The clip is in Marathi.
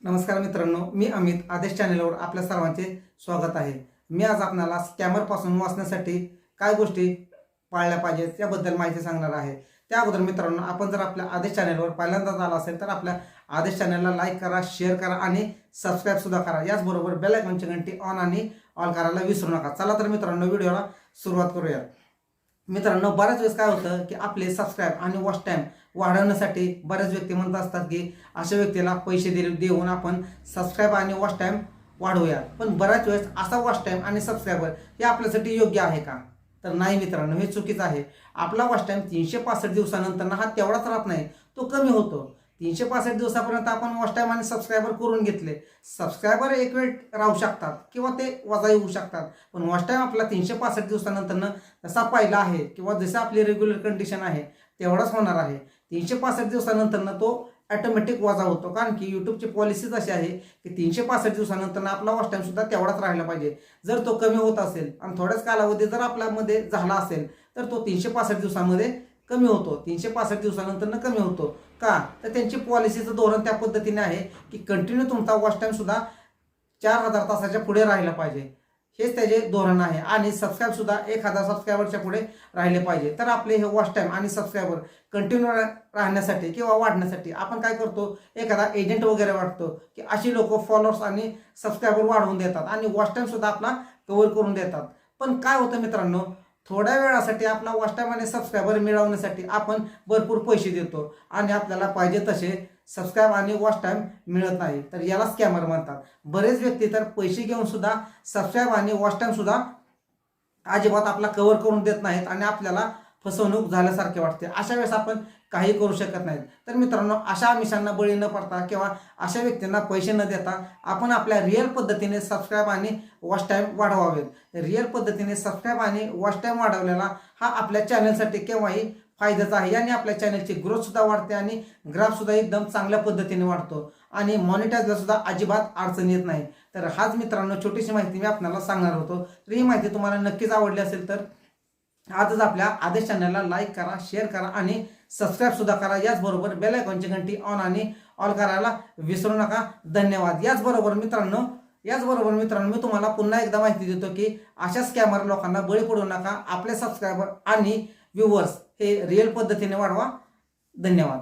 नमस्कार मित्रांनो, मी अमित आदेश चॅनलवर आपल्या सर्वांचे स्वागत आहे। मी आज आपल्याला स्कॅमर पासून वाचण्यासाठी काय गोष्टी पाळल्या पाहिजेत याबद्दल माहिती सांगणार आहे। त्या अगोदर मित्रांनो, आपण जर आपल्या आदेश चॅनलवर पहिल्यांदाच आला असेल तर आपल्या आदेश चॅनलला लाईक करा, शेअर करा आणि सबस्क्राइब सुद्धा करा। याचबरोबर बेल आयकॉनची घंटी ऑन आणि ऑल करायला विसरू नका। चला तर मित्रांनो, व्हिडिओला सुरुवात करूया। मित्रांनो, बऱ्याच वेळेस काय होतं की आपले सबस्क्राइब आणि वॉच टाइम वाढवण्यासाठी बऱ्याच व्यक्ती म्हणत असतात की अशा व्यक्तीला पैसे देऊन आपण सबस्क्राइब आणि वॉच टाइम वाढवूया। पण बऱ्याच वेळेस असा वॉच टाइम आणि सबस्क्रायबर हे आपल्यासाठी योग्य आहे का? तर नाही मित्रांनो, हे चुकीचं आहे। आपला वॉच टाइम 365 दिवसानंतर हा तेवढाच राहत नाही, तो कमी होतो। 365 दिवसापर्यंत आपण वॉच टाइम आणि सबस्क्रायबर करून घेतले। सबस्क्रायबर एक वेळ राहू शकतात किंवा ते वजा येऊ शकतात, पण वॉच टाइम आपला 365 दिवसानंतर जसा पहिला आहे किंवा जसं आपली रेग्युलर कंडिशन आहे तेवढाच होणार आहे। 365 दिवसानंतर तो ऑटोमॅटिक वजा होतो, कारण की यूट्यूबची पॉलिसीच अशी आहे की 365 दिवसानंतर आपला वॉच टाइम सुद्धा तेवढाच राहिला पाहिजे। जर तो कमी होत असेल आणि थोड्याच कालावधी जर आपल्यामध्ये झाला असेल तर तो 365 दिवसामध्ये कमी होतो, 365 दिवसानंतर कमी होतो। का? तर त्यांची पॉलिसीचं धोरण त्या पद्धतीने आहे की कंटिन्यू तुमचा वॉच टाइम सुद्धा 4000 तासाच्या पुढे राहिला पाहिजे, हेच त्याचे धोरण आहे। आणि सबस्क्राइब सुद्धा 1000 सबस्क्रायबरच्या पुढे राहिले पाहिजे। तर आपले हे वॉच टाइम आणि सबस्क्रायबर कंटिन्यू राहण्यासाठी किंवा वाढण्यासाठी आपण काय करतो, एखादा एजंट वगैरे वाटतो की अशी लोक फॉलोअर्स आणि सबस्क्रायबर वाढवून देतात आणि वॉच टाइम सुद्धा आपला कव्हर करून देतात। पण काय होतं मित्रांनो, थोड्या वेळासाठी आपला वॉच टाइम आणि सबस्क्रायबर मिळवण्यासाठी आपण भरपूर पैसे देतो आणि आपल्याला पाहिजे तसे सबस्क्राइब आणि वॉच टाइम मिळत नाही, तर याला स्कॅमर म्हणतात। बरेच व्यक्ती तर पैसे घेऊन सुद्धा सबस्क्राइब आणि वॉच टाइम सुद्धा अजिबात आपला कव्हर करून देत नाहीत आणि आपल्याला फसवणूक झाल्यासारखे वाटते। अशा वेळेस आपण काही करू शकत नाहीत। तर मित्रांनो, अशा आमिषांना बळी न पडता किंवा अशा व्यक्तींना पैसे न देता आपण आपल्या रिअल पद्धतीने सबस्क्राइब आणि वॉच टाइम वाढवावेत। रिअल पद्धतीने सबस्क्राइब आणि वॉच टाइम वाढवलेला हा आपल्या चॅनलसाठी केव्हाही फायद्याचा आहे आणि आपल्या चॅनलची ग्रोथ सुद्धा वाढते आणि ग्राफ सुद्धा एकदम चांगल्या पद्धतीने वाढतो आणि मॉनिटाईजला सुद्धा अजिबात अडचण येत नाही। तर हाच मित्रांनो छोटीशी माहिती मी आपल्याला सांगणार होतो। तर ही माहिती तुम्हाला नक्कीच आवडली असेल तर आजच आपल्या आदेश चॅनलला लाईक करा, शेअर करा आणि सबस्क्राइब सुद्धा करा। याचबरोबर बेल आयकॉनची घंटी ऑन आणि ऑल करायला विसरू नका। धन्यवाद। याचबरोबर मित्रांनो मी तुम्हाला पुन्हा एकदा माहिती देतो की अशा स्कॅमर लोकांना बळी पडू नका। आपले सबस्क्रायबर आणि व्ह्यूअर्स हे रिअल पद्धतीने वाढवा। धन्यवाद।